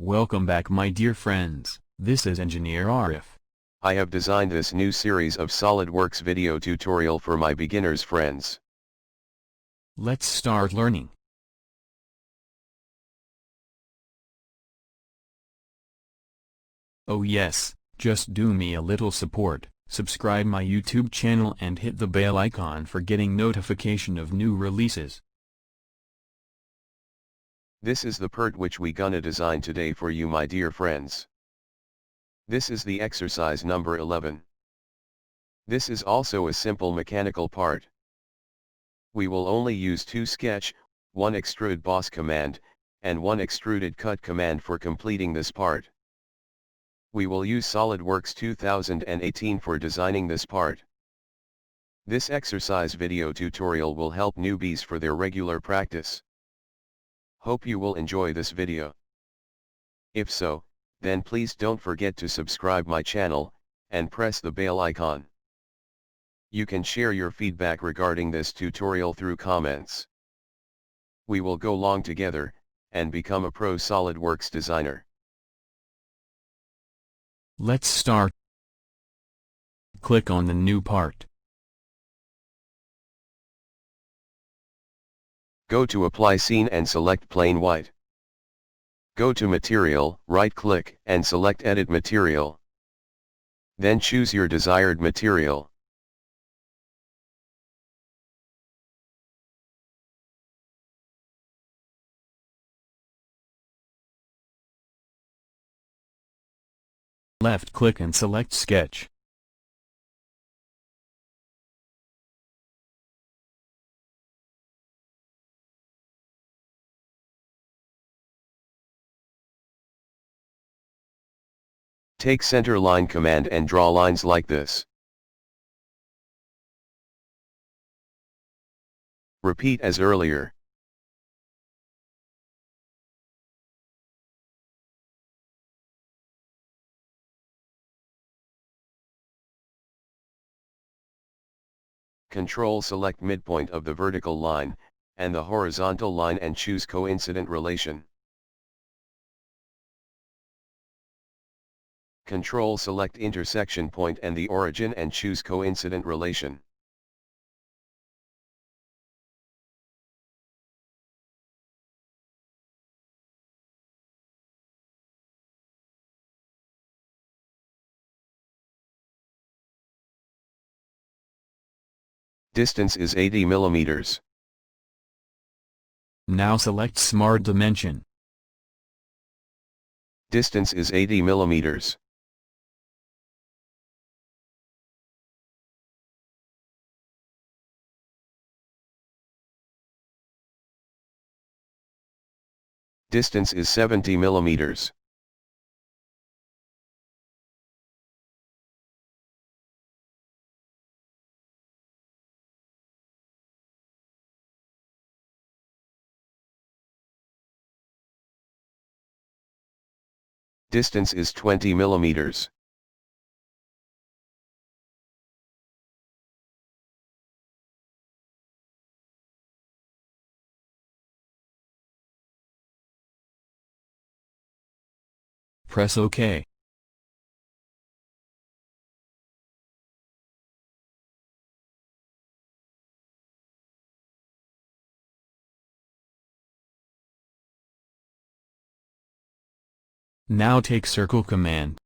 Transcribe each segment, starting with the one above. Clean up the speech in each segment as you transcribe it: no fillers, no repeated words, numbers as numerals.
Welcome back my dear friends, this is Engineer Arif. I have designed this new series of SolidWorks video tutorial for my beginners friends. Let's start learning. Oh yes, just do me a little support, subscribe my YouTube channel and hit the bell icon for getting notification of new releases. This is the part which we gonna design today for you my dear friends. This is the exercise number 11. This is also a simple mechanical part. We will only use two sketch, one extrude boss command, and one extruded cut command for completing this part. We will use SolidWorks 2018 for designing this part. This exercise video tutorial will help newbies for their regular practice. Hope you will enjoy this video. If so, then please don't forget to subscribe my channel, and press the bell icon. You can share your feedback regarding this tutorial through comments. We will go along together, and become a pro SolidWorks designer. Let's start. Click on the new part. Go to Apply Scene and select Plain White. Go to Material, right-click, and select Edit Material. Then choose your desired material. Left-click and select Sketch. Take Center Line command and draw lines like this. Repeat as earlier. Control select midpoint of the vertical line, and the horizontal line and choose coincident relation. Control select intersection point and the origin and choose coincident relation. Distance is 80 millimeters. Now select Smart Dimension. Distance is 80 millimeters. Distance is 70 millimeters. Distance is 20 millimeters. Press OK. Now take Circle command.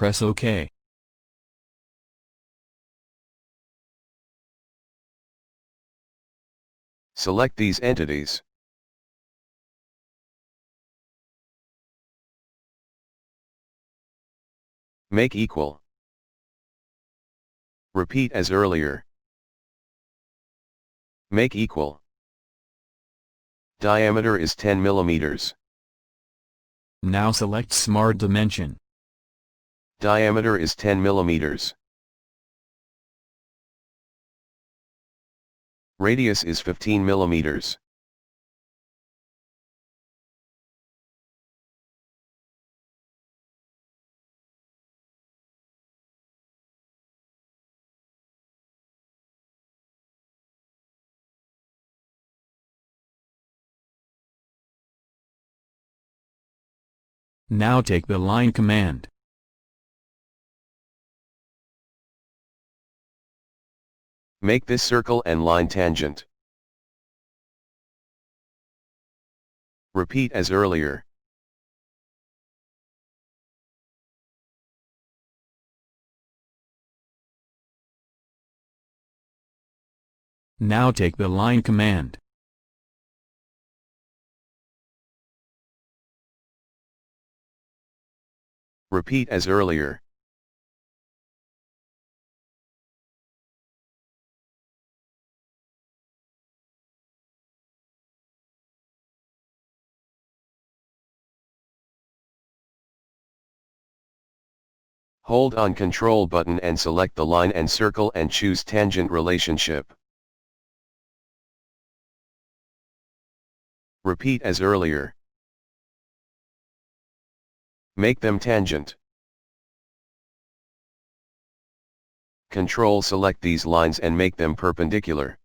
Press OK. Select these entities. Make equal. Repeat as earlier. Make equal. Diameter is 10 millimeters. Now select Smart Dimension. Diameter is 10 millimeters. Radius is 15 millimeters. Now take the line command. Make this circle and line tangent. Repeat as earlier. Now take the line command. Repeat as earlier. Hold on Control button and select the line and circle and choose tangent relationship. Repeat as earlier. Make them tangent. Control select these lines and make them perpendicular.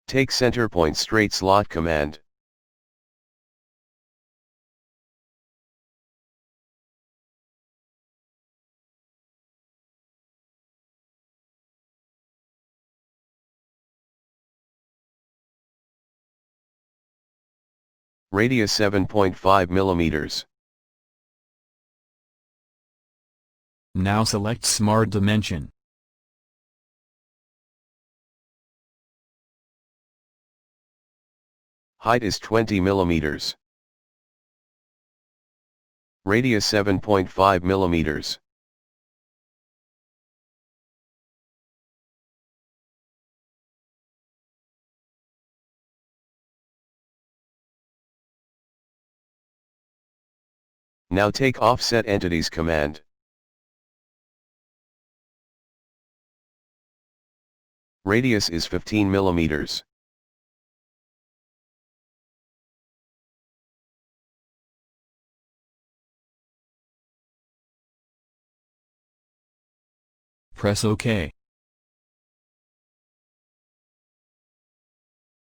Take center point straight slot command. Radius 7.5 millimeters. Now select Smart Dimension. Height is 20 millimeters. Radius 7.5 millimeters. Now take Offset Entities command. Radius is 15 millimeters. Press OK.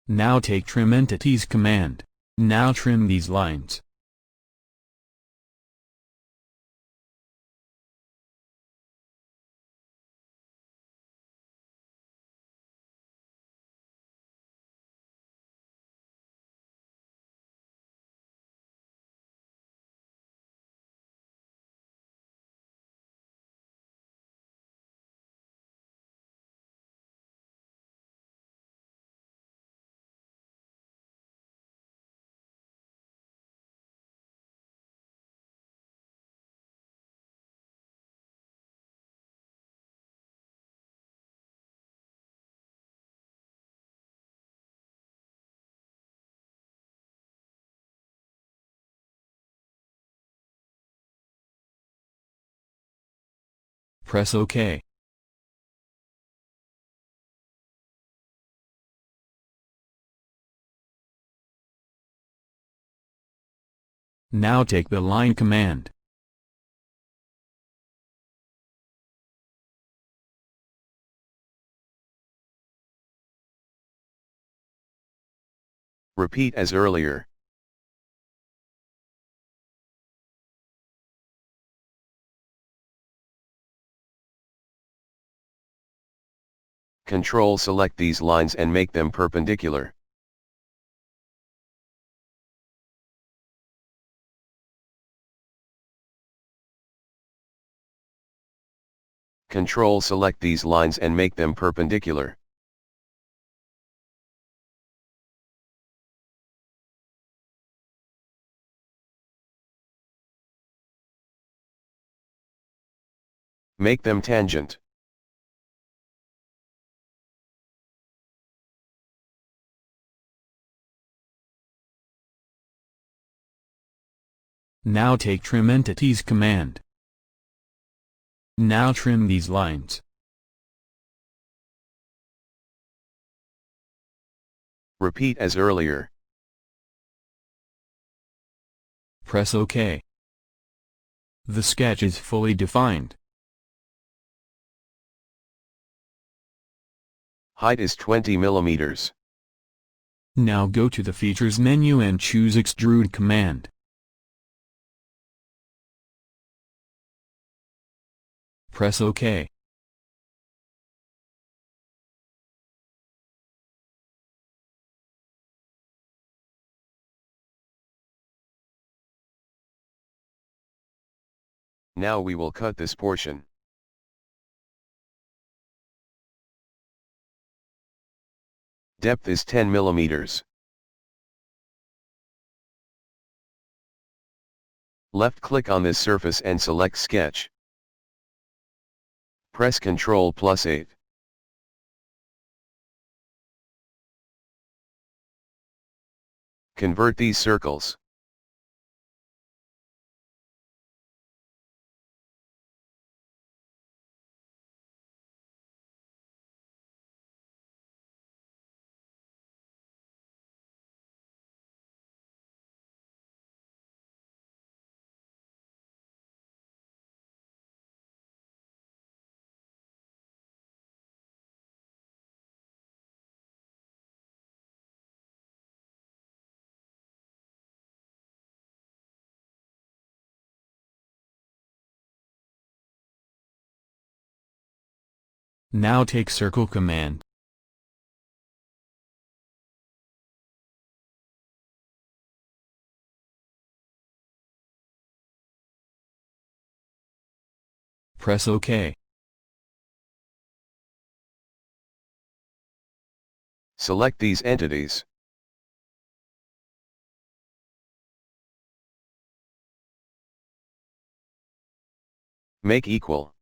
Now take Trim Entities command. Now trim these lines. Press OK. Now take the line command. Repeat as earlier. Control select these lines and make them perpendicular. Control select these lines and make them perpendicular. Make them tangent. Now take Trim Entities command. Now trim these lines. Repeat as earlier. Press OK. The sketch is fully defined. Height is 20 millimeters. Now go to the Features menu and choose Extrude command. Press OK. Now we will cut this portion. Depth is 10 millimeters. Left-click on this surface and select Sketch. Press Ctrl+8. Convert these circles. Now take Circle command. Press OK. Select these entities. Make equal.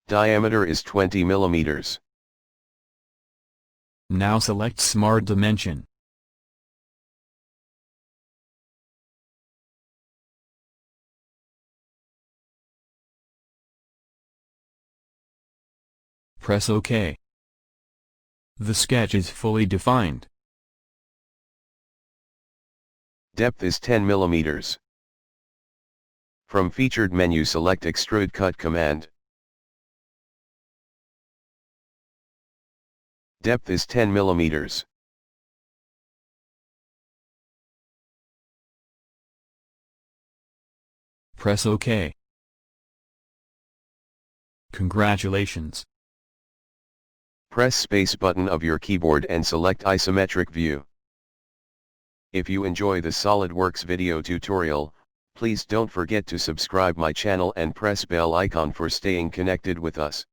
Diameter is 20 millimeters. Now select Smart Dimension. Press OK. The sketch is fully defined. Depth is 10 millimeters. From Featured menu select Extrude Cut command. Depth is 10 millimeters. Press OK. Congratulations. Press space button of your keyboard and select isometric view. If you enjoy the SolidWorks video tutorial, please don't forget to subscribe my channel and press bell icon for staying connected with us.